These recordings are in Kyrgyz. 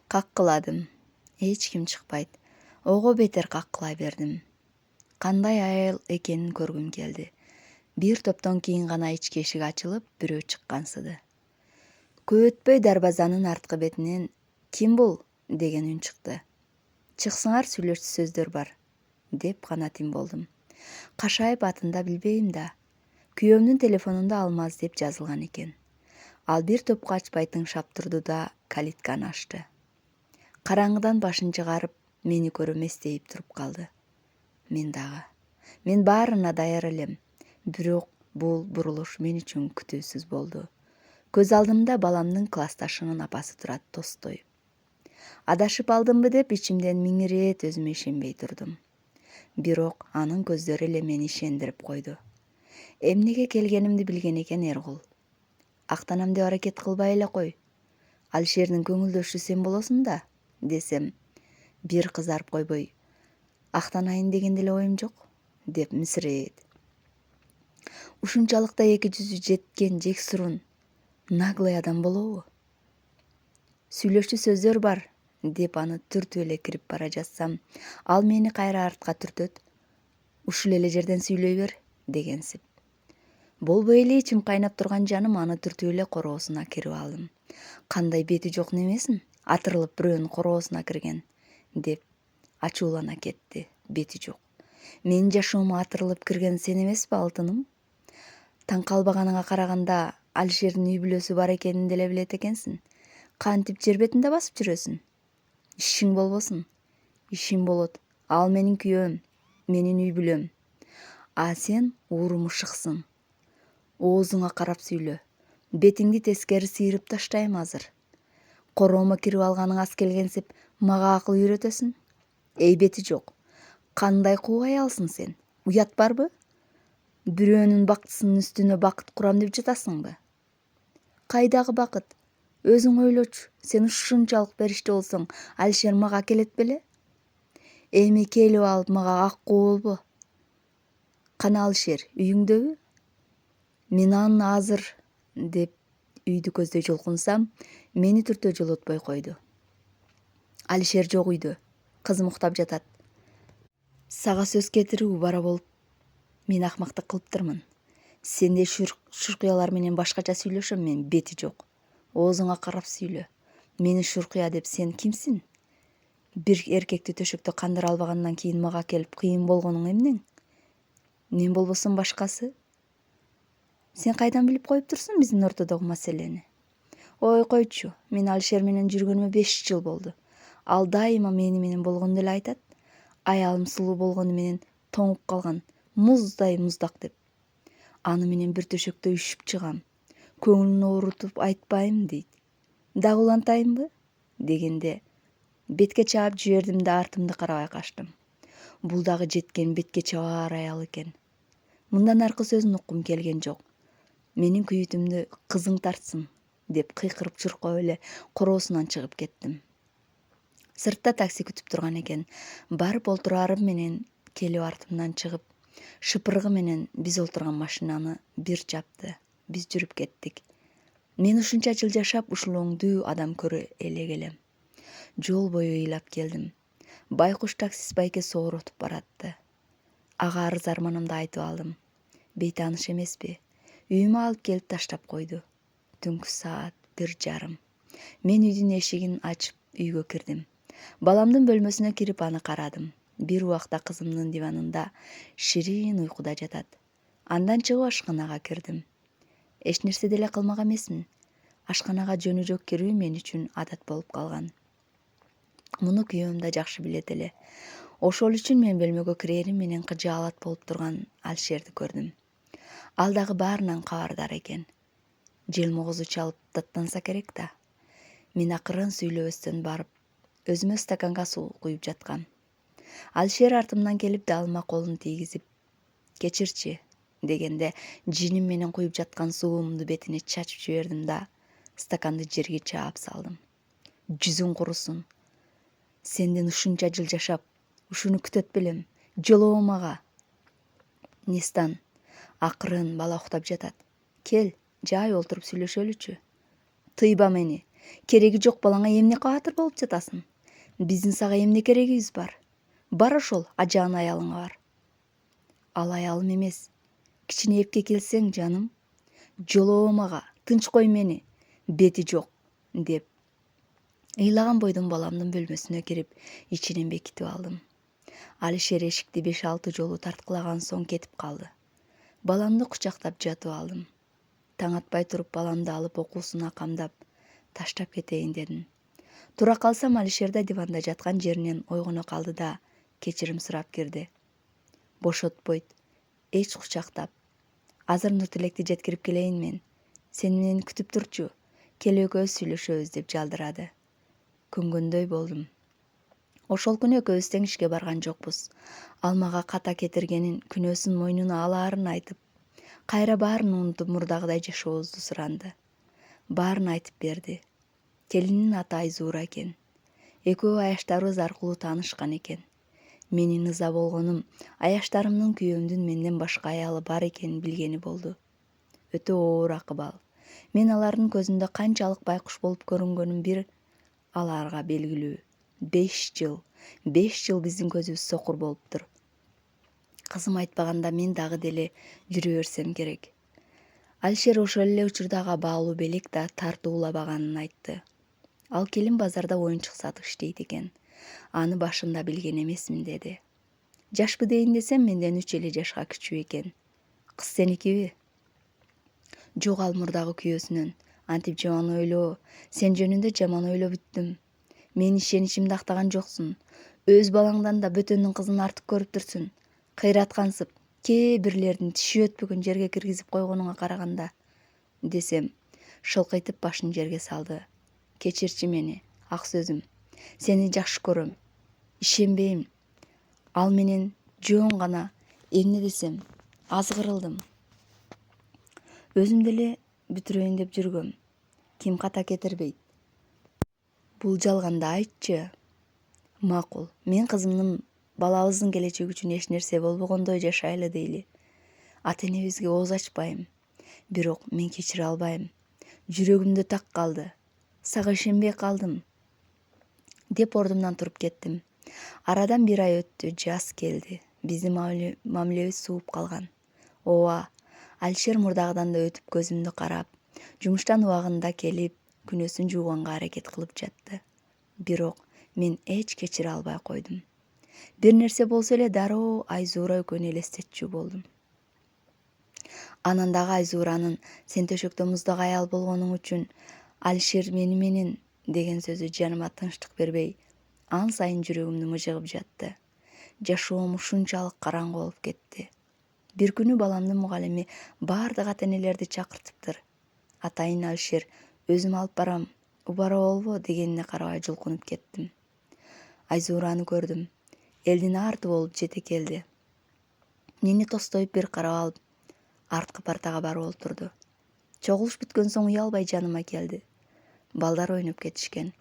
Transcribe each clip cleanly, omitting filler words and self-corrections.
Каккыладым. Эч ким чыкпайт. Ого бетер каккыла бердим. Кандай айыл экенин көргүм келди. Бир топтон кийин гана ички эшик ачылып, бирөө чыккансыды. Көп өтпөй дарбазанын арткы бетинен «Ким бул?» деген үн чыкты. «Чыксыңар, сүйлөшчү сөздөр бар» деп гана тим болдум. Кашайып атын да билбейм да. Күйөөмдүн телефонунда Алмаз деп жазылган экен. Ал бир топко ачпай тыңшап турду да калитканы ачты. Караңгыдан башын чыгарып, мени көрүп эстейип туруп калды. Мен дагы. Мен баарына даяр элем. Бирок бул бурулуш мен үчүн күтүүсүз болду. Көз алдымда баламдын классташынын апасы турат, Толстой. Адашып алдымбы деп ичимден миң ирет өзүмө ишенбей турдум. Бирок анын көздөрү эле мени ишендирип койду. Эмнеге келгенимди билген экен Эргул. Актанам деп аракет кылбай эле кой. Алишердин көңүлдөшү сен болосуң да, десем, бир кызарып койбой, актанайын деген деле оюм жок, деп мисирейт. Ушунчалык да эки жүзү жеткен жексурун, наглый адам болобу? Сүйлөшчү сөздөр бар, деп аны түртүп эле кирип бара жатсам, ал мени кайра артка түртөт. Ушул эле жерден сүйлөй бер, дегенсип. Болбой эле ичим кайнап турган жаным аны түртүп эле короосуна кирип алдым. Кандай бети жок немесин, атырылып бирөөнүн короосуна кирген, деп ачуулана кетти. Бети жок. Менин жашоомо атырылып кирген сен эмеспи, алтыным? Таң калбаганыңа караганда, Алишердин үй бүлөсү бар экенин деле билет экенсиң. Кантип жер бетинде басып жүрөсүң? Ишиң болбосун. Ишим болот. Ал менин күйөөм, менин үй бүлөм. А сен уурумушуксың. Оозуңа карап сүйлө. Бетиңди тескери сыйрып таштайм азыр. Короомо кирип алганың ас келгенсип, мага акыл үйрөтөсүң. Эй, бети жок. Кандай куу аялсың сен? Уят барбы? Бирөөнүн бактысынын үстүнө бакыт курам деп жатасыңбы? Кайдагы бакыт? Өзүң ойлочу. Сен ушунчалык бериште болсоң, Алишер мага келет беле? Эми келип алып мага аккуу болбо. Кана Алишер, үйүңдөбү? Мен аны азыр, деп үйдү көздөй жолкунсам, мени түртө жолотпой койду. Алишер жок үйдө. Кызым уктап жатат. Сага сөз кетирип убара болуп, мен акмактык кылыптырмын. Сендей шуркуялар менен башкача сүйлөшөм мен, бети жок. Оозуңа карап сүйлө. Мени шуркуя деп сен кимсиң? Бир эркекти төшөктө кандыра албагандан кийин мага келип кыйын болгонуң эмнең? Мен болбосом башкасы? Сен кайдан билип коюп турсуң биздин ортодогу маселени? Ой, койчу, мен Алишер менен жүргөнүмө 5 жыл болду. Ал дайыма мени менен болгону эле айтат. Аялым сулуу болгону менен тоңуп калган, муздай муздак деп. Аны менен бир төшөктө үшүп чыгам. Көңүлүн оорутуп айтпайм дейт. Дагы улантайынбы? Дегенде бетке чаап жибердим да артымды карабай качтым. Бул дагы жеткен бетке чабаар аял экен. Мындан аркы сөзүн уккум келген жок. Менин күйүтүмдү кызың тартсын, деп кыйкырып чуркап эле короосунан чыгып кеттим. Сыртта такси күтүп турган экен. Барып олтурарым менен келип артымдан чыгып, шыпыргы менен биз олтурган машинаны бир чапты. Биз жүрүп кеттик. Мен ушунча жыл жашап ушул оңдуу адам көрө элек элем. Жол бою ыйлап келдим. Байкуш таксист байке сооротуп баратты. Ага арыз арманымды айтып алдым. Бейтааныш эмеспи? Үйүмө алып келип таштап койду. Түнкү саат 1:30. Мен үйдүн эшигин ачып үйгө кирдим. Баламдын бөлмөсүнө кирип аны карадым. Бир убакта кызымдын диванында ширин уйкуда жатат. Андан чыгып ашканага кирдим. Эч нерсе деле кылмак эмесмин. Ашканага жөнү жок кирүү мен үчүн адат болуп калган. Муну күйөөм да жакшы билет эле. Ошол үчүн мен бөлмөгө кирерим менен кыжаалат болуп турган Алишерди көрдүм. Ал дагы баарынан кабардар экен. Желмогузу чалып даттанса керек да. Мен акырын сүйлөбөстөн барып, өзүмө стаканга суу куюп жаткам. Алишер артымдан келип далыма колун тийгизип, «Кечирчи», дегенде жиним менен куюп жаткан суумду бетине чачып жибердим да стаканды жерге чаап салдым. Жүзүң курусун. Сенден ушунча жыл жашап, ушуну күтөт белем. Жолобо мага. Нестан? Акырын бала уктап жатат. Кел, жай олтуруп сүйлөшөлүчү. Тыйба мени. Кереги жок балаңа эмне кабатыр болуп жатасың? Биздин сага эмне керегибиз бар? Бар ошол ажаан аялыңа бар. Ал аялым эмес. Кичине эпке келсең, жаным. Жолоо мага, тынч кой мени. Бети жок, деп. Ыйлаган бойдон баламдын бөлмөсүнө кирип, ичинен бекитип алдым. Алишер эшикти 5-6 жолу тарткылаган соң кетип калды. Баламды кучактап жатып алдым. Таң атпай туруп баламды алып окуусуна камдап, таштап кетейин дедим. Тура калсам Алишер да диванда жаткан жеринен ойгоно калды да кечирим сурап кирди. Бошотпойт, эч кучактап. Азыр Нуртилекти жеткирип келейин мен. Сен мени күтүп турчу. Кел экөөбүз сүйлөшөбүз деп жалдырады. Күнгөндөй болдум. Ошол күнү экөөбүз тең ишке барган жокпуз. Ал мага ката кетиргенин, күнөөсүн мойнуна алаарын айтып, кайра баарын унутуп мурдагыдай жашообузду суранды. Баарын айтып берди. Келинин аты Айзуура экен. Экөө аяштарыбыз аркылуу таанышкан экен. Менин ыза болгонум аяштарымдын күйөөмдүн менден башка аялы бар экенин билгени болду. Өтө оор акыбал. Мен алардын көзүндө канчалык байкуш болуп көрүнгөнүм бир аларга белгилүү. 5 жыл биздин көзүбүз сокур болуптур. Кызым айтпаганда мен дагы деле жүрө берсем керек. Алишер ошол эле учурдагы баалуу белек да тартуулабаганын айтты. Ал келин базарда оюнчук сатып иштейт экен. Аны башында билген эмесмин деди. Жашпы дейин десем, менден 3 эле жашка кичүү экен. Кыз сеникиби? Жок, ал мурдагы күйөөсүнөн. Антип жаман ойлоо. Сен жөнүндө жаман ойлоп бүттүм. Менин ишеничимди актаган жоксуң. Өз балаңдан да бөтөндүн кызын артык көрүп турсуң. Кыйраткансып, кээ бирлердин тиши өтпөгөн жерге киргизип койгонуңа караганда, десем, шылкыйтып башын жерге салды. Кечирчи мени, ак сөзүм. Сени жакшы көрөм. Ишенбейм. Ал менен жөн гана эмне десем, аз кырылдым. Өзүм деле бүтүрөйүн деп жүргөм. Ким ката кетирбейт? Бул жалганда айтчы. Макул. Мен кызымдын, балабыздын келечеги үчүн эч нерсе болбогондой жашайлы дейли. Ата-энебизге ооз ачпайм. Бирок мен кечире албайм. Жүрөгүмдө так калды. Сага ишенбей калдым, деп ордумдан туруп кеттим. Арадан 1 ай өттү, жаз келди. Биздин мамилебиз сууп калган. Ооба, Алишер мурдагыдан да өтүп көзүмдү карап, жумуштан убагында келип, күнөөсүн жууганга аракет кылып жатты. Бирок мен эч кечире албай койдум. Бир нерсе болсо эле дароо Айзуура экөөнү элестетчү болдум. Анан дагы Айзууранын сен төшөктө муздак аял болгонуң үчүн Алишер менен деген сөзү жаныма тынчтык бербей, ан сайын жүрөгүмдү мыжыгып жатты. Жашоом ушунчалык караңгы болуп кетти. Бир күнү баламдын мугалими баардык ата-энелерди чакыртыптыр. Атайын Алишер өзүм алып барам, убара болбо дегенине карабай жулкунуп кеттим. Айзуураны көрдүм. Элдин арты болуп жете келди. Мени тостоюп бир карап алып, арткы партага барып олтурду. Чогулуш бүткөн соң уялбай жаныма келди. Балдар ойноп кетишкен.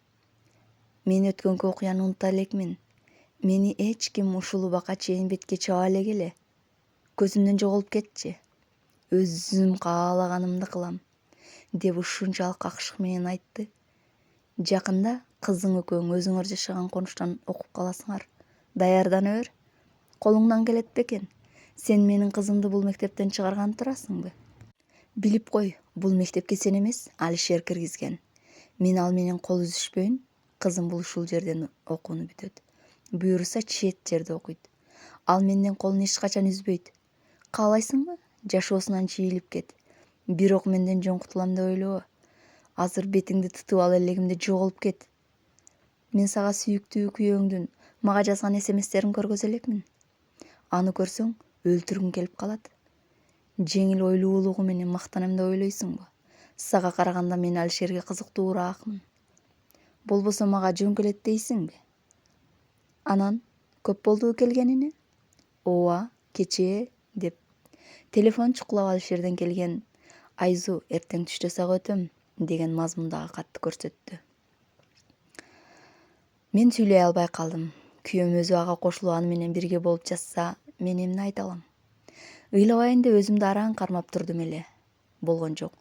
Мен өткөнкү окуяны унута элекмин. Мени эч ким ушул убакка чейин бетке чаба элегиле. Көзүмдөн жоголуп кетчи. Өзүм каалаганымды кылам, деп ушунчалык какшык менен айтты. Жакында кызың экөөң өзүңөр жашаган конуштан окуп каласыңар. Даярдана бер. Колуңдан келет бекен. Сен менин кызымды бул мектептен чыгарганы турасыңбы? Билип кой, бул мектепке сен эмес, Алишер киргизген. Мен ал менен кол үзүшпөйүн. Кызым бул ушул жерден окууну бүтөт. Буюрса чет жерде окуйт. Ал менден колун эч качан үзбөйт. Каалайсыңбы? Жашоосунан чийилип кет. Бирок менден жөн кутулам деп ойлобо. Азыр бетиңди тытып ал элегимде жоголуп кет. Мен сага сүйүктүү күйөөңдүн мага жазган смстерин көргөзө элекмин. Аны көрсөң, өлтүргүң келип калат. Жеңил ойлуулугу менен мактанам деп ойлойсуңбу? Сага караганда мен Алишерге кызыктуураакмын. Болбосо мага жөн келет дейсиңби? Анан көп болдубу келгенине? Ооба, кечээ, деп. Телефон чукулап Алишерден келген. Айзу, эртең түштө сага өтөм, деген мазмундагы катты көрсөттү. Мен сүйлөй албай калдым. Күйөөм өзү ага кошулуп аны менен бирге болуп жатса, мен эмне айта алам? Ыйлабайын деп өзүмдү араң кармап турдум эле. Болгон жок.